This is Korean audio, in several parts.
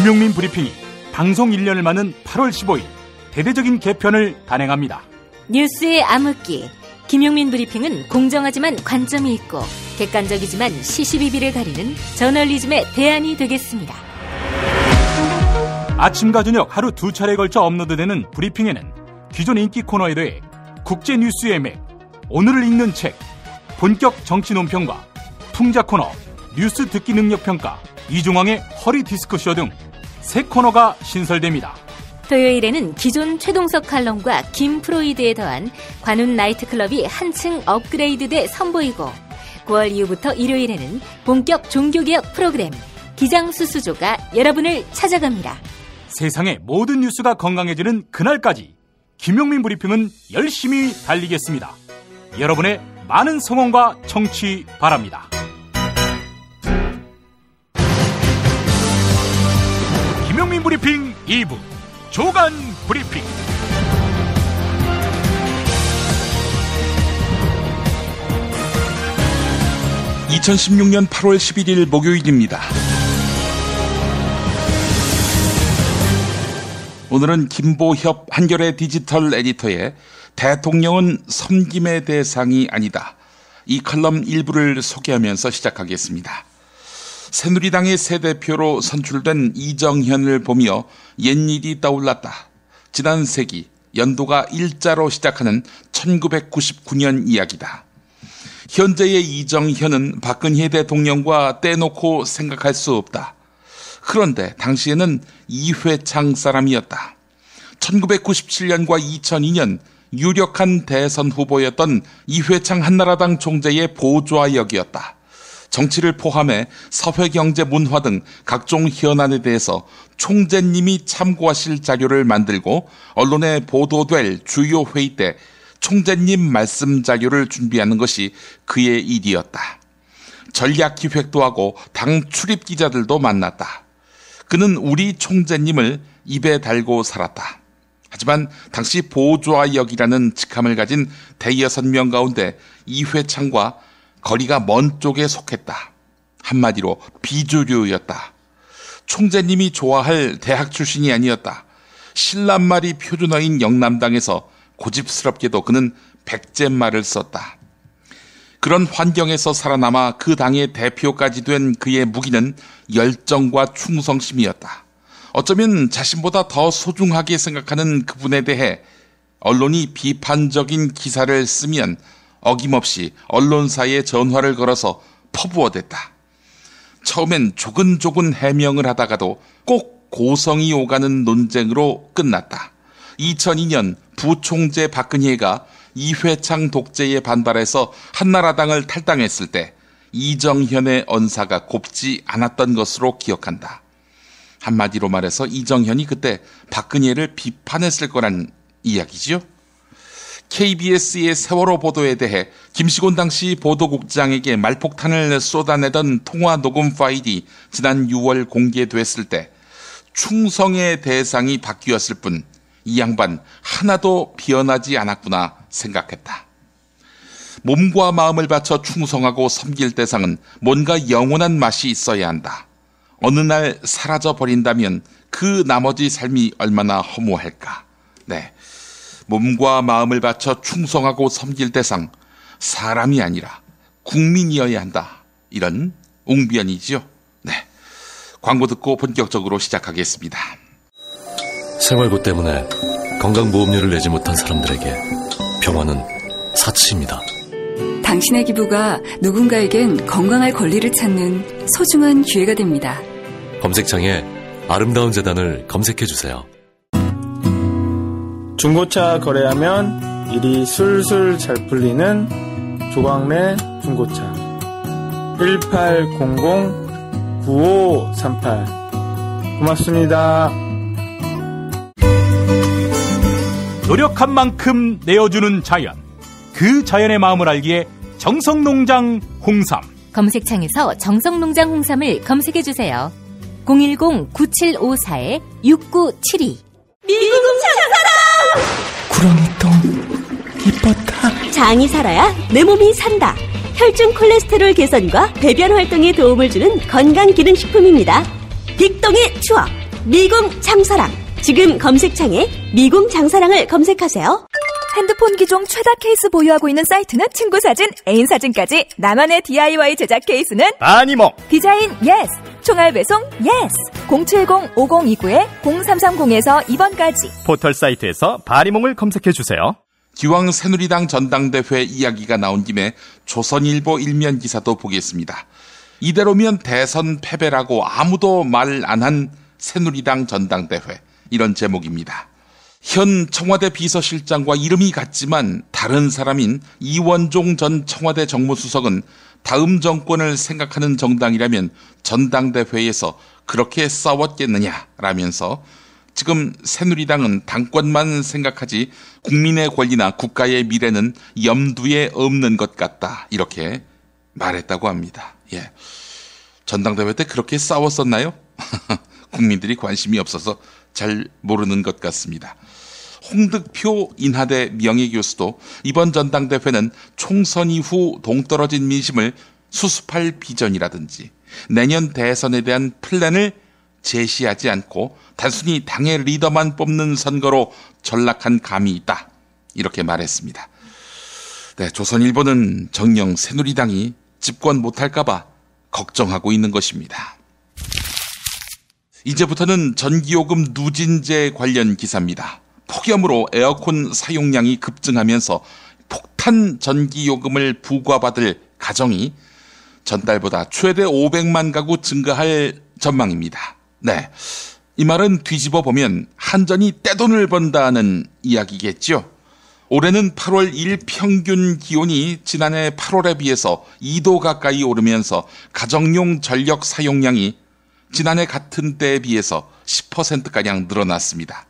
김용민 브리핑이 방송 1년을 맞는 8월 15일 대대적인 개편을 단행합니다. 뉴스의 암흑기 김용민 브리핑은 공정하지만 관점이 있고 객관적이지만 시시비비를 가리는 저널리즘의 대안이 되겠습니다. 아침과 저녁 하루 2차례에 걸쳐 업로드되는 브리핑에는 기존 인기 코너에 대해 국제 뉴스의 맥, 오늘을 읽는 책, 본격 정치 논평과 풍자 코너, 뉴스 듣기 능력 평가, 이중왕의 허리 디스크쇼 등 새 코너가 신설됩니다. 토요일에는 기존 최동석 칼럼과 김프로이드에 더한 관훈 나이트클럽이 한층 업그레이드돼 선보이고 9월 이후부터 일요일에는 본격 종교개혁 프로그램 기장수수조가 여러분을 찾아갑니다. 세상의 모든 뉴스가 건강해지는 그날까지 김용민 브리핑은 열심히 달리겠습니다. 여러분의 많은 성원과 청취 바랍니다. 김용민 브리핑 2부 조간 브리핑. (2016년 8월 11일) 목요일입니다. 오늘은 김보협 한겨레 디지털 에디터의 대통령은 섬김의 대상이 아니다, 이 칼럼 일부를 소개하면서 시작하겠습니다. 새누리당의 새 대표로 선출된 이정현을 보며 옛일이 떠올랐다. 지난 세기 연도가 일자로 시작하는 1999년 이야기다. 현재의 이정현은 박근혜 대통령과 떼놓고 생각할 수 없다. 그런데 당시에는 이회창 사람이었다. 1997년과 2002년 유력한 대선 후보였던 이회창 한나라당 총재의 보좌역이었다. 정치를 포함해 사회경제 문화 등 각종 현안에 대해서 총재님이 참고하실 자료를 만들고 언론에 보도될 주요 회의 때 총재님 말씀 자료를 준비하는 것이 그의 일이었다. 전략기획도 하고 당 출입 기자들도 만났다. 그는 우리 총재님을 입에 달고 살았다. 하지만 당시 보좌역이라는 직함을 가진 대여섯 명 가운데 이회창과 거리가 먼 쪽에 속했다. 한마디로 비주류였다. 총재님이 좋아할 대학 출신이 아니었다. 신란말이 표준어인 영남당에서 고집스럽게도 그는 백제말을 썼다. 그런 환경에서 살아남아 그 당의 대표까지 된 그의 무기는 열정과 충성심이었다. 어쩌면 자신보다 더 소중하게 생각하는 그분에 대해 언론이 비판적인 기사를 쓰면 어김없이 언론사에 전화를 걸어서 퍼부어댔다. 처음엔 조근조근 해명을 하다가도 꼭 고성이 오가는 논쟁으로 끝났다. 2002년 부총재 박근혜가 이회창 독재에 반발해서 한나라당을 탈당했을 때 이정현의 언사가 곱지 않았던 것으로 기억한다. 한마디로 말해서 이정현이 그때 박근혜를 비판했을 거란 이야기지요. KBS의 세월호 보도에 대해 김시곤 당시 보도국장에게 말폭탄을 쏟아내던 통화 녹음 파일이 지난 6월 공개됐을 때 충성의 대상이 바뀌었을 뿐 이 양반 하나도 변하지 않았구나 생각했다. 몸과 마음을 바쳐 충성하고 섬길 대상은 뭔가 영원한 맛이 있어야 한다. 어느 날 사라져버린다면 그 나머지 삶이 얼마나 허무할까. 네, 몸과 마음을 바쳐 충성하고 섬길 대상, 사람이 아니라 국민이어야 한다. 이런 웅변이지요. 네, 광고 듣고 본격적으로 시작하겠습니다. 생활고 때문에 건강보험료를 내지 못한 사람들에게 병원은 사치입니다. 당신의 기부가 누군가에겐 건강할 권리를 찾는 소중한 기회가 됩니다. 검색창에 아름다운 재단을 검색해주세요. 중고차 거래하면 일이 술술 잘 풀리는 조광래 중고차 1800-9538 고맙습니다. 노력한 만큼 내어주는 자연, 그 자연의 마음을 알기에 정성농장 홍삼. 검색창에서 정성농장 홍삼을 검색해주세요. 010-9754-6972. 미궁 장사랑! 구렁이 똥 이뻤다. 장이 살아야 내 몸이 산다. 혈중 콜레스테롤 개선과 배변 활동에 도움을 주는 건강기능식품입니다. 빅동의 추억 미궁 장사랑. 지금 검색창에 미궁 장사랑을 검색하세요. 핸드폰 기종 최다 케이스 보유하고 있는 사이트는 친구 사진, 애인 사진까지. 나만의 DIY 제작 케이스는 바니몽. 디자인 예스, 총알 배송 예스. 070-5029-0330에서 2번까지. 포털 사이트에서 바니몽을 검색해주세요. 기왕 새누리당 전당대회 이야기가 나온 김에 조선일보 일면 기사도 보겠습니다. 이대로면 대선 패배라고 아무도 말 안 한 새누리당 전당대회, 이런 제목입니다. 현 청와대 비서실장과 이름이 같지만 다른 사람인 이원종 전 청와대 정무수석은 다음 정권을 생각하는 정당이라면 전당대회에서 그렇게 싸웠겠느냐라면서 지금 새누리당은 당권만 생각하지 국민의 권리나 국가의 미래는 염두에 없는 것 같다, 이렇게 말했다고 합니다. 예, 전당대회 때 그렇게 싸웠었나요? 국민들이 관심이 없어서 잘 모르는 것 같습니다. 홍득표 인하대 명예교수도 이번 전당대회는 총선 이후 동떨어진 민심을 수습할 비전이라든지 내년 대선에 대한 플랜을 제시하지 않고 단순히 당의 리더만 뽑는 선거로 전락한 감이 있다, 이렇게 말했습니다. 네, 조선일보는 정녕 새누리당이 집권 못할까봐 걱정하고 있는 것입니다. 이제부터는 전기요금 누진제 관련 기사입니다. 폭염으로 에어컨 사용량이 급증하면서 폭탄 전기요금을 부과받을 가정이 전달보다 최대 500만 가구 증가할 전망입니다. 네, 이 말은 뒤집어 보면 한전이 떼돈을 번다는 이야기겠죠. 올해는 8월 1 평균 기온이 지난해 8월에 비해서 2도 가까이 오르면서 가정용 전력 사용량이 지난해 같은 때에 비해서 10%가량 늘어났습니다.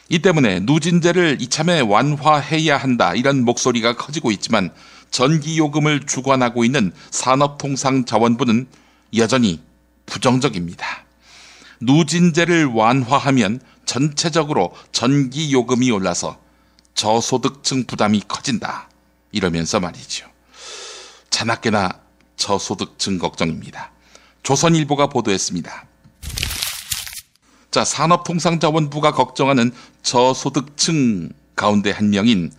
이 때문에 누진제를 이참에 완화해야 한다, 이런 목소리가 커지고 있지만 전기요금을 주관하고 있는 산업통상자원부는 여전히 부정적입니다. 누진제를 완화하면 전체적으로 전기요금이 올라서 저소득층 부담이 커진다, 이러면서 말이죠. 자나깨나 저소득층 걱정입니다. 조선일보가 보도했습니다. 자, 산업통상자원부가 걱정하는 저소득층 가운데 한 명인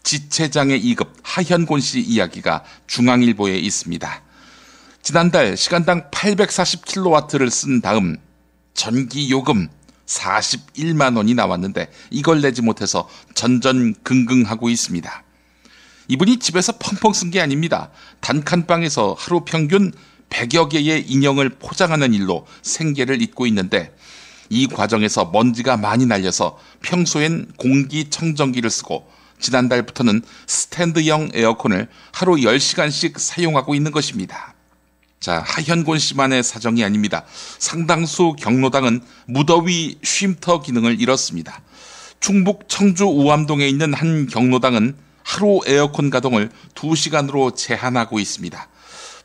지체장애 2급 하현곤 씨 이야기가 중앙일보에 있습니다. 지난달 시간당 840kW를 쓴 다음 전기요금 41만 원이 나왔는데 이걸 내지 못해서 전전긍긍하고 있습니다. 이분이 집에서 펑펑 쓴 게 아닙니다. 단칸방에서 하루 평균 100여 개의 인형을 포장하는 일로 생계를 잇고 있는데 이 과정에서 먼지가 많이 날려서 평소엔 공기청정기를 쓰고 지난달부터는 스탠드형 에어컨을 하루 10시간씩 사용하고 있는 것입니다. 자, 하현곤 씨만의 사정이 아닙니다. 상당수 경로당은 무더위 쉼터 기능을 잃었습니다. 충북 청주 우암동에 있는 한 경로당은 하루 에어컨 가동을 2시간으로 제한하고 있습니다.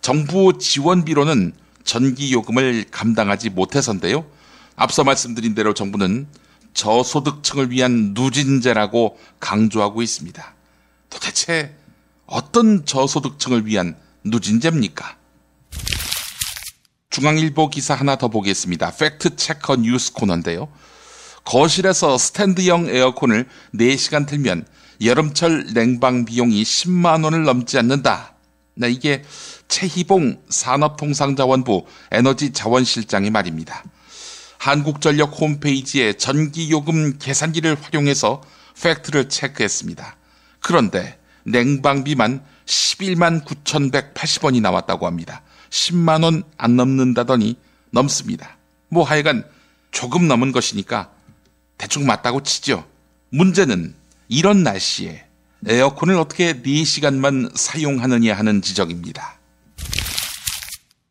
정부 지원비로는 전기요금을 감당하지 못해서인데요. 앞서 말씀드린 대로 정부는 저소득층을 위한 누진제라고 강조하고 있습니다. 도대체 어떤 저소득층을 위한 누진제입니까? 중앙일보 기사 하나 더 보겠습니다. 팩트체커 뉴스 코너인데요. 거실에서 스탠드형 에어컨을 4시간 틀면 여름철 냉방 비용이 10만 원을 넘지 않는다. 네, 이게 최희봉 산업통상자원부 에너지자원실장의 말입니다. 한국전력 홈페이지에 전기요금 계산기를 활용해서 팩트를 체크했습니다. 그런데 냉방비만 11만 9,180원이 나왔다고 합니다. 10만 원 안 넘는다더니 넘습니다. 뭐 하여간 조금 넘은 것이니까 대충 맞다고 치죠. 문제는 이런 날씨에 에어컨을 어떻게 4시간만 사용하느냐 하는 지적입니다.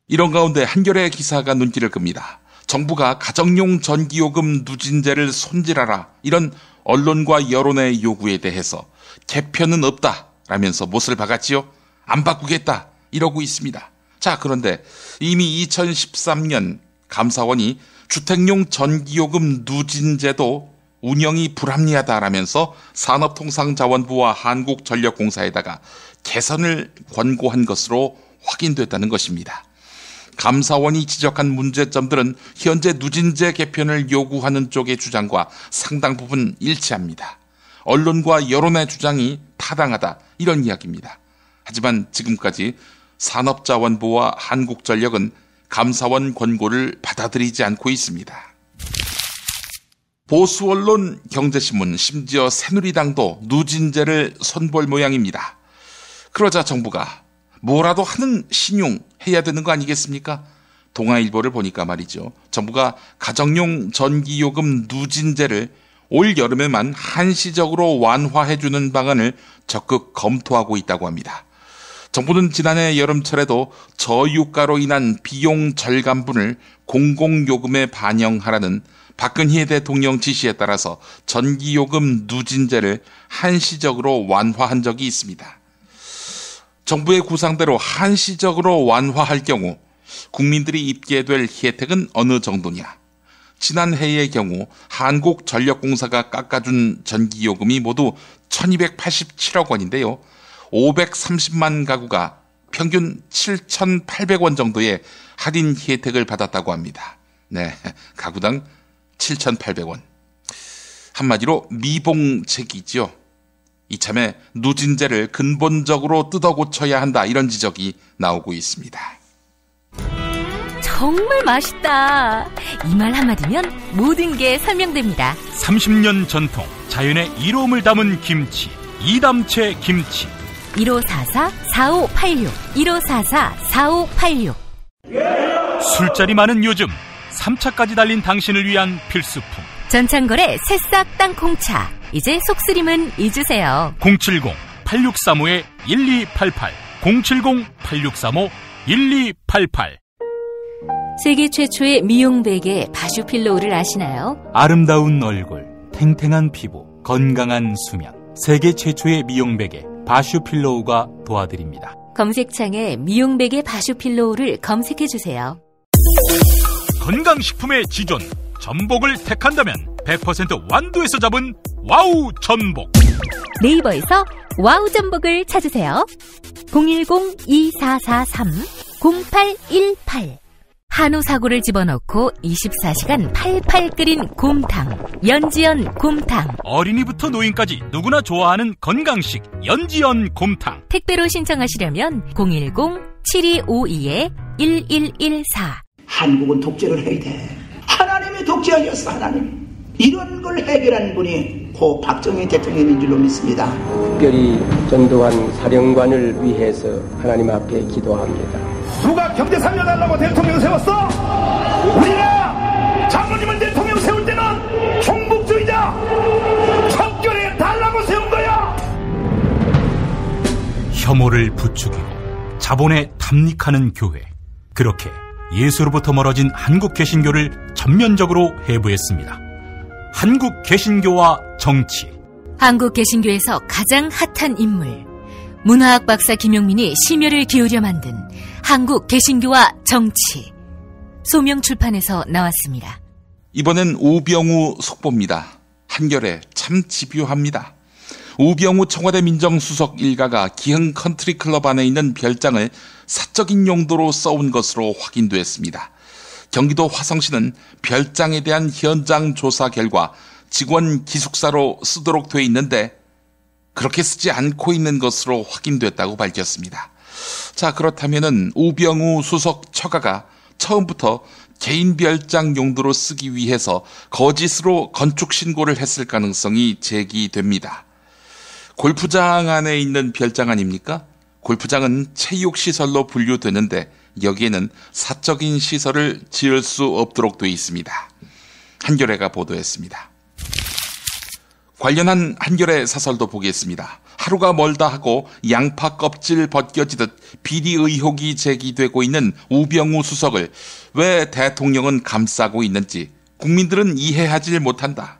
이런 가운데 한겨레 기사가 눈길을 끕니다. 정부가 가정용 전기요금 누진제를 손질하라, 이런 언론과 여론의 요구에 대해서 개편은 없다라면서 못을 박았지요. 안 바꾸겠다 이러고 있습니다. 자, 그런데 이미 2013년 감사원이 주택용 전기요금 누진제도 운영이 불합리하다라면서 산업통상자원부와 한국전력공사에다가 개선을 권고한 것으로 확인됐다는 것입니다. 감사원이 지적한 문제점들은 현재 누진제 개편을 요구하는 쪽의 주장과 상당 부분 일치합니다. 언론과 여론의 주장이 타당하다, 이런 이야기입니다. 하지만 지금까지 산업자원부와 한국전력은 감사원 권고를 받아들이지 않고 있습니다. 보수 언론 경제신문, 심지어 새누리당도 누진제를 손볼 모양입니다. 그러자 정부가 뭐라도 하는 신용해야 되는 거 아니겠습니까? 동아일보를 보니까 말이죠. 정부가 가정용 전기요금 누진제를 올 여름에만 한시적으로 완화해주는 방안을 적극 검토하고 있다고 합니다. 정부는 지난해 여름철에도 저유가로 인한 비용 절감분을 공공요금에 반영하라는 박근혜 대통령 지시에 따라서 전기요금 누진제를 한시적으로 완화한 적이 있습니다. 정부의 구상대로 한시적으로 완화할 경우 국민들이 입게 될 혜택은 어느 정도냐? 지난해의 경우 한국전력공사가 깎아준 전기요금이 모두 1287억 원인데요. 530만 가구가 평균 7,800원 정도의 할인 혜택을 받았다고 합니다. 네, 가구당 7,800원. 한마디로 미봉책이지요. 이참에 누진제를 근본적으로 뜯어 고쳐야 한다, 이런 지적이 나오고 있습니다. 정말 맛있다. 이 말 한마디면 모든 게 설명됩니다. 30년 전통 자연의 이로움을 담은 김치, 이담채 김치. 1544-4586 1544-4586. 술자리 많은 요즘 3차까지 달린 당신을 위한 필수품 전창걸의 새싹 땅콩차. 이제 속쓰림은 잊으세요. 070-8635-1288 070-8635-1288. 세계 최초의 미용 베개 바슈필로우를 아시나요? 아름다운 얼굴, 탱탱한 피부, 건강한 수면. 세계 최초의 미용 베개 바슈필로우가 도와드립니다. 검색창에 미용 베개 바슈필로우를 검색해주세요. 건강식품의 지존 전복을 택한다면 100% 완도에서 잡은 와우 전복. 네이버에서 와우 전복을 찾으세요. 010-2443-0818. 한우 사고를 집어넣고 24시간 팔팔 끓인 곰탕, 연지연 곰탕. 어린이부터 노인까지 누구나 좋아하는 건강식 연지연 곰탕. 택배로 신청하시려면 010-7252-1114. 한국은 독재를 해야 돼. 하나님의 독재 아니었어, 하나님. 이런 걸 해결한 분이 고 박정희 대통령인 줄로 믿습니다. 특별히 전두환 사령관을 위해서 하나님 앞에 기도합니다. 누가 경제 살려달라고 대통령 세웠어? 우리가 장모님을 대통령 세울 때는 종북주의자 척결해 달라고 세운 거야. 혐오를 부추기고 자본에 탐닉하는 교회. 그렇게 예수로부터 멀어진 한국 개신교를 전면적으로 해부했습니다. 한국 개신교와 정치. 한국 개신교에서 가장 핫한 인물, 문화학 박사 김용민이 심혈을 기울여 만든 한국 개신교와 정치. 소명출판에서 나왔습니다. 이번엔 우병우 속보입니다. 한겨레 참 집요합니다. 우병우 청와대 민정수석 일가가 기흥 컨트리클럽 안에 있는 별장을 사적인 용도로 써온 것으로 확인됐습니다. 경기도 화성시는 별장에 대한 현장 조사 결과 직원 기숙사로 쓰도록 돼 있는데 그렇게 쓰지 않고 있는 것으로 확인됐다고 밝혔습니다. 자, 그렇다면은 우병우 수석 처가가 처음부터 개인 별장 용도로 쓰기 위해서 거짓으로 건축 신고를 했을 가능성이 제기됩니다. 골프장 안에 있는 별장 아닙니까? 골프장은 체육시설로 분류되는데 여기에는 사적인 시설을 지을 수 없도록 되어 있습니다. 한겨레가 보도했습니다. 관련한 한겨레 사설도 보겠습니다. 하루가 멀다 하고 양파 껍질 벗겨지듯 비리 의혹이 제기되고 있는 우병우 수석을 왜 대통령은 감싸고 있는지 국민들은 이해하지 못한다.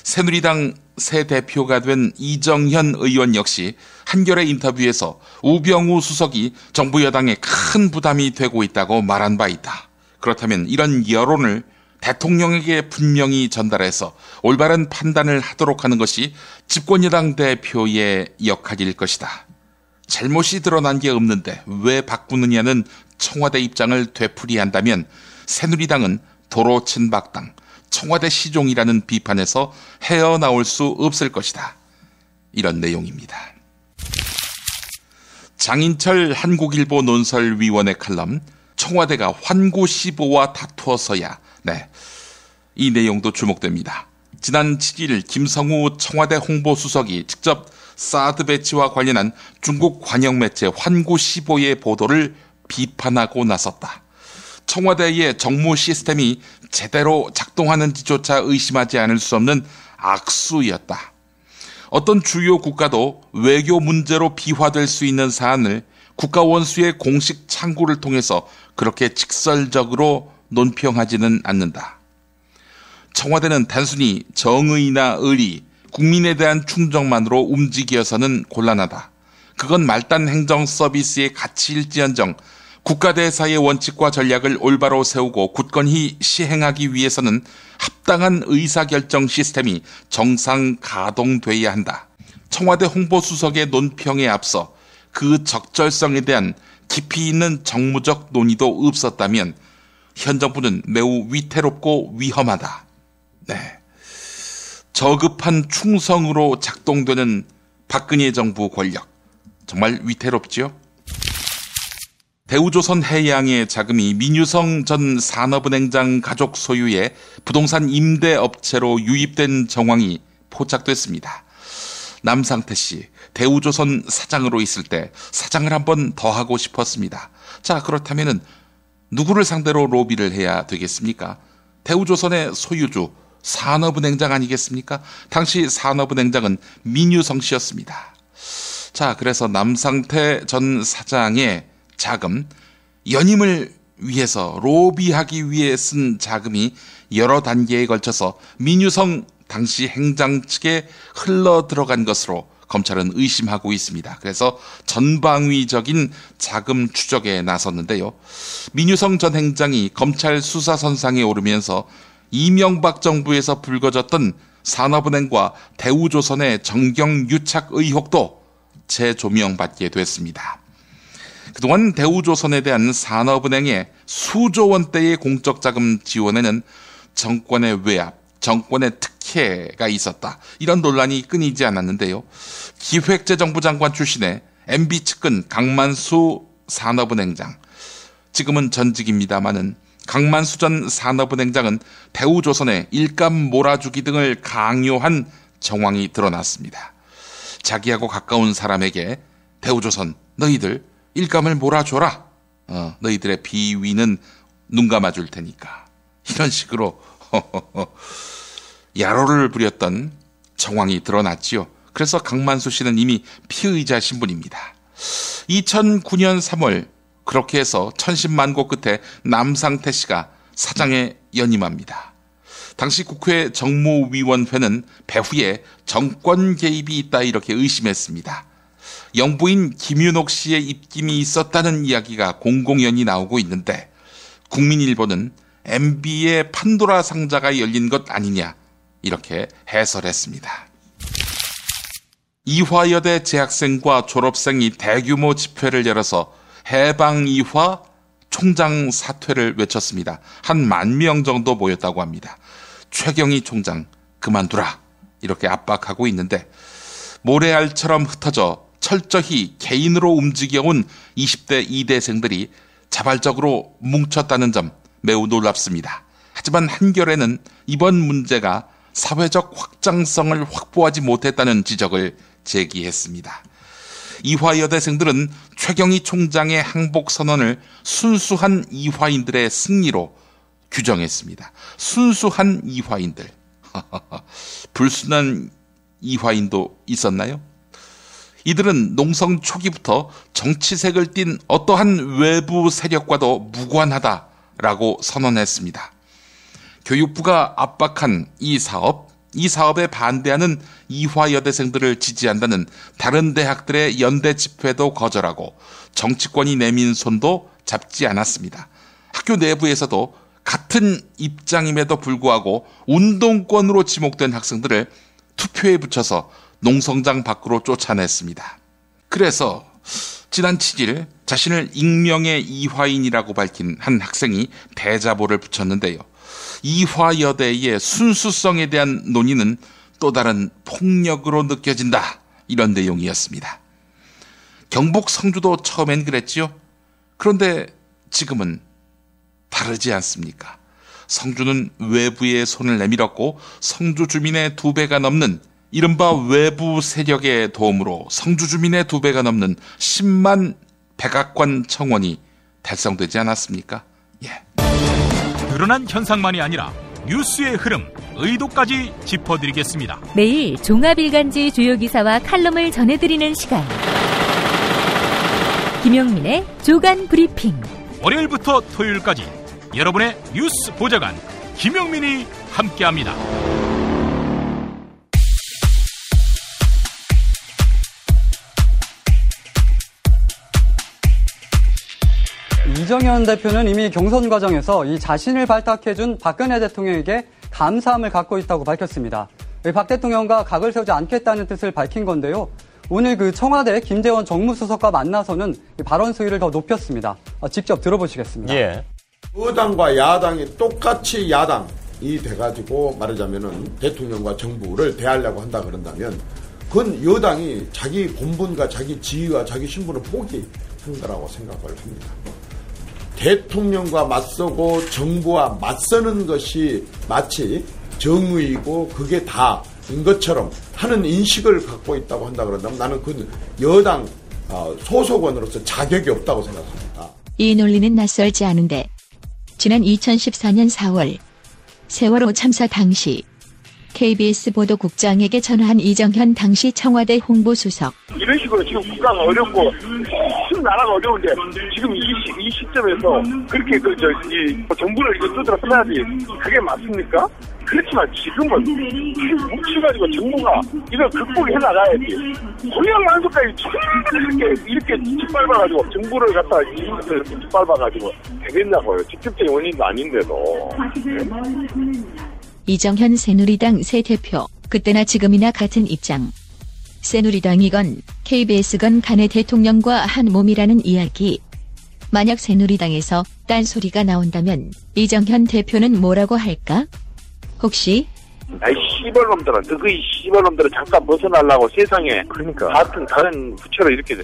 새누리당 새 대표가 된 이정현 의원 역시 한겨레 인터뷰에서 우병우 수석이 정부 여당에 큰 부담이 되고 있다고 말한 바 있다. 그렇다면 이런 여론을 대통령에게 분명히 전달해서 올바른 판단을 하도록 하는 것이 집권여당 대표의 역할일 것이다. 잘못이 드러난 게 없는데 왜 바꾸느냐는 청와대 입장을 되풀이한다면 새누리당은 도로 친박당, 청와대 시종이라는 비판에서 헤어나올 수 없을 것이다. 이런 내용입니다. 장인철 한국일보 논설위원회 칼럼 청와대가 환구시보와 다투어서야 이 내용도 주목됩니다. 지난 7일 김성우 청와대 홍보수석이 직접 사드 배치와 관련한 중국 관영 매체 환구시보의 보도를 비판하고 나섰다. 청와대의 정무 시스템이 제대로 작동하는지조차 의심하지 않을 수 없는 악수였다. 어떤 주요 국가도 외교 문제로 비화될 수 있는 사안을 국가원수의 공식 창구를 통해서 그렇게 직설적으로 논평하지는 않는다. 청와대는 단순히 정의나 의리, 국민에 대한 충정만으로 움직여서는 곤란하다. 그건 말단 행정 서비스의 가치일지언정 국가대사의 원칙과 전략을 올바로 세우고 굳건히 시행하기 위해서는 합당한 의사결정 시스템이 정상 가동돼야 한다. 청와대 홍보수석의 논평에 앞서 그 적절성에 대한 깊이 있는 정무적 논의도 없었다면 현 정부는 매우 위태롭고 위험하다. 저급한 충성으로 작동되는 박근혜 정부 권력. 정말 위태롭지요? 대우조선 해양의 자금이 민유성 전 산업은행장 가족 소유의 부동산 임대업체로 유입된 정황이 포착됐습니다. 남상태 씨, 대우조선 사장으로 있을 때 사장을 한번 더 하고 싶었습니다. 자, 그렇다면은 누구를 상대로 로비를 해야 되겠습니까? 대우조선의 소유주, 산업은행장 아니겠습니까? 당시 산업은행장은 민유성 씨였습니다. 자, 그래서 남상태 전 사장의 자금, 연임을 위해서 로비하기 위해 쓴 자금이 여러 단계에 걸쳐서 민유성 당시 행장 측에 흘러 들어간 것으로 검찰은 의심하고 있습니다. 그래서 전방위적인 자금 추적에 나섰는데요. 민유성 전 행장이 검찰 수사선상에 오르면서 이명박 정부에서 불거졌던 산업은행과 대우조선의 정경유착 의혹도 재조명받게 됐습니다. 그동안 대우조선에 대한 산업은행의 수조 원대의 공적자금 지원에는 정권의 외압, 정권의 특혜가 있었다. 이런 논란이 끊이지 않았는데요. 기획재정부 장관 출신의 MB 측근 강만수 산업은행장, 지금은 전직입니다마는 강만수 전 산업은행장은 대우조선에 일감 몰아주기 등을 강요한 정황이 드러났습니다. 자기하고 가까운 사람에게 대우조선 너희들 일감을 몰아줘라. 너희들의 비위는 눈 감아줄 테니까. 이런 식으로 야로를 부렸던 정황이 드러났지요. 그래서 강만수 씨는 이미 피의자 신분입니다. 2009년 3월 그렇게 해서 천신만고 끝에 남상태 씨가 사장에 연임합니다. 당시 국회 정무위원회는 배후에 정권 개입이 있다 이렇게 의심했습니다. 영부인 김윤옥 씨의 입김이 있었다는 이야기가 공공연히 나오고 있는데 국민일보는 MB의 판도라 상자가 열린 것 아니냐 이렇게 해설했습니다. 이화여대 재학생과 졸업생이 대규모 집회를 열어서 해방이화 총장 사퇴를 외쳤습니다. 한 10,000명 정도 모였다고 합니다. 최경희 총장 그만두라 이렇게 압박하고 있는데 모래알처럼 흩어져 철저히 개인으로 움직여온 20대 이대생들이 자발적으로 뭉쳤다는 점 매우 놀랍습니다. 하지만 한겨레는 이번 문제가 사회적 확장성을 확보하지 못했다는 지적을 제기했습니다. 이화여대생들은 최경희 총장의 항복 선언을 순수한 이화인들의 승리로 규정했습니다. 순수한 이화인들. 불순한 이화인도 있었나요? 이들은 농성 초기부터 정치색을 띤 어떠한 외부 세력과도 무관하다라고 선언했습니다. 교육부가 압박한 이 사업에 반대하는 이화여대생들을 지지한다는 다른 대학들의 연대 집회도 거절하고 정치권이 내민 손도 잡지 않았습니다. 학교 내부에서도 같은 입장임에도 불구하고 운동권으로 지목된 학생들을 투표에 붙여서 농성장 밖으로 쫓아냈습니다. 그래서 지난 7일 자신을 익명의 이화인이라고 밝힌 한 학생이 대자보를 붙였는데요. 이화여대의 순수성에 대한 논의는 또 다른 폭력으로 느껴진다. 이런 내용이었습니다. 경북 성주도 처음엔 그랬지요. 그런데 지금은 다르지 않습니까? 성주는 외부의 손을 내밀었고 성주 주민의 2배가 넘는 이른바 외부 세력의 도움으로 성주 주민의 2배가 넘는 10만 백악관 청원이 달성되지 않았습니까? 예. 드러난 현상만이 아니라 뉴스의 흐름, 의도까지 짚어드리겠습니다. 매일 종합일간지 주요 기사와 칼럼을 전해드리는 시간. 김용민의 조간 브리핑. 월요일부터 토요일까지 여러분의 뉴스 보좌관 김용민이 함께합니다. 이정현 대표는 이미 경선 과정에서 이 자신을 발탁해준 박근혜 대통령에게 감사함을 갖고 있다고 밝혔습니다. 박 대통령과 각을 세우지 않겠다는 뜻을 밝힌 건데요. 오늘 그 청와대 김재원 정무수석과 만나서는 발언 수위를 더 높였습니다. 직접 들어보시겠습니다. 예. 여당과 야당이 똑같이 야당이 돼가지고 말하자면은 대통령과 정부를 대하려고 한다 그런다면 그건 여당이 자기 본분과 자기 지위와 자기 신분을 포기한 거라고 생각을 합니다. 대통령과 맞서고 정부와 맞서는 것이 마치 정의이고 그게 다인 것처럼 하는 인식을 갖고 있다고 한다 그런다면 나는 그 여당 소속원으로서 자격이 없다고 생각합니다. 이 논리는 낯설지 않은데 지난 2014년 4월 세월호 참사 당시 KBS 보도국장에게 전화한 이정현 당시 청와대 홍보수석. 이런 식으로 지금 국가가 어렵고 지금 나라가 어려운데 지금 이 시점에서 그렇게 정부를 이거 두드러 패야지 그게 맞습니까? 그렇지만 지금은 뭉쳐가지고 정부가 이걸 극복해 나가야지. 고향 완수까지 전부 이렇게 짓밟아가지고 정부를 갖다 이렇게 짓밟아가지고 되겠냐고요. 직접적인 원인도 아닌데도. 이정현 새누리당 새 대표, 그때나 지금이나 같은 입장. 새누리당이건 KBS건 간에 대통령과 한 몸이라는 이야기. 만약 새누리당에서 딴소리가 나온다면 이정현 대표는 뭐라고 할까? 혹시? 아이 씨발놈들은 너희 씨발놈들은 잠깐 벗어나려고 세상에 그러니까 같은 다른 부처로 이렇게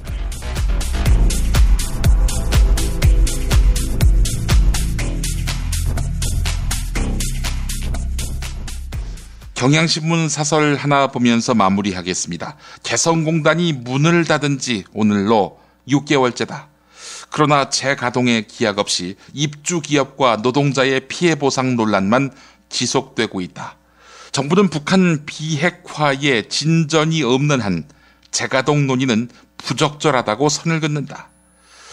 경향신문 사설 하나 보면서 마무리하겠습니다. 개성공단이 문을 닫은 지 오늘로 6개월째다. 그러나 재가동의 기약 없이 입주기업과 노동자의 피해보상 논란만 지속되고 있다. 정부는 북한 비핵화에 진전이 없는 한 재가동 논의는 부적절하다고 선을 긋는다.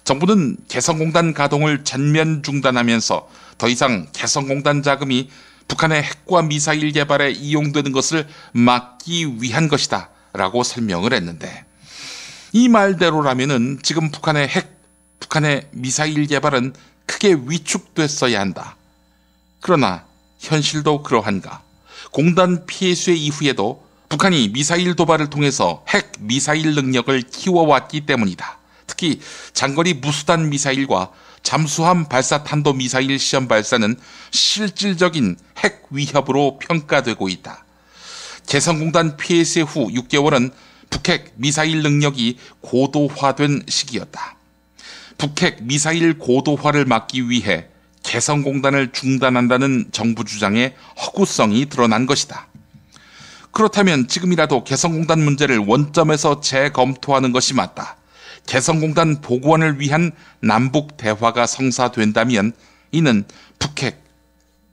정부는 개성공단 가동을 전면 중단하면서 더 이상 개성공단 자금이 북한의 핵과 미사일 개발에 이용되는 것을 막기 위한 것이다 라고 설명을 했는데 이 말대로라면은 지금 북한의 미사일 개발은 크게 위축됐어야 한다. 그러나 현실도 그러한가? 공단 폐쇄 이후에도 북한이 미사일 도발을 통해서 핵 미사일 능력을 키워왔기 때문이다. 특히 장거리 무수단 미사일과 잠수함 발사 탄도 미사일 시험 발사는 실질적인 핵 위협으로 평가되고 있다. 개성공단 폐쇄 후 6개월은 북핵 미사일 능력이 고도화된 시기였다. 북핵 미사일 고도화를 막기 위해 개성공단을 중단한다는 정부 주장의 허구성이 드러난 것이다. 그렇다면 지금이라도 개성공단 문제를 원점에서 재검토하는 것이 맞다. 개성공단 복원을 위한 남북 대화가 성사된다면 이는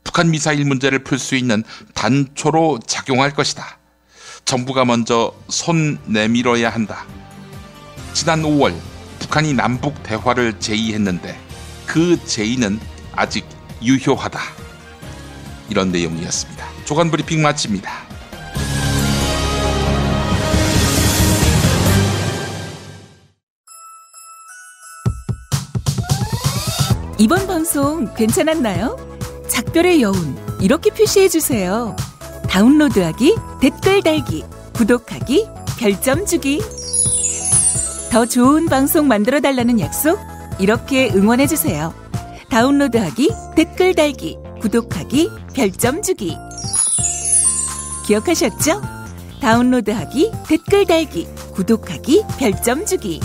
북한 미사일 문제를 풀 수 있는 단초로 작용할 것이다. 정부가 먼저 손 내밀어야 한다. 지난 5월 북한이 남북 대화를 제의했는데 그 제의는 아직 유효하다. 이런 내용이었습니다. 조간 브리핑 마칩니다. 이번 방송 괜찮았나요? 작별의 여운 이렇게 표시해주세요. 다운로드하기, 댓글 달기, 구독하기, 별점 주기. 더 좋은 방송 만들어달라는 약속? 이렇게 응원해주세요. 다운로드하기, 댓글 달기, 구독하기, 별점 주기. 기억하셨죠? 다운로드하기, 댓글 달기, 구독하기, 별점 주기.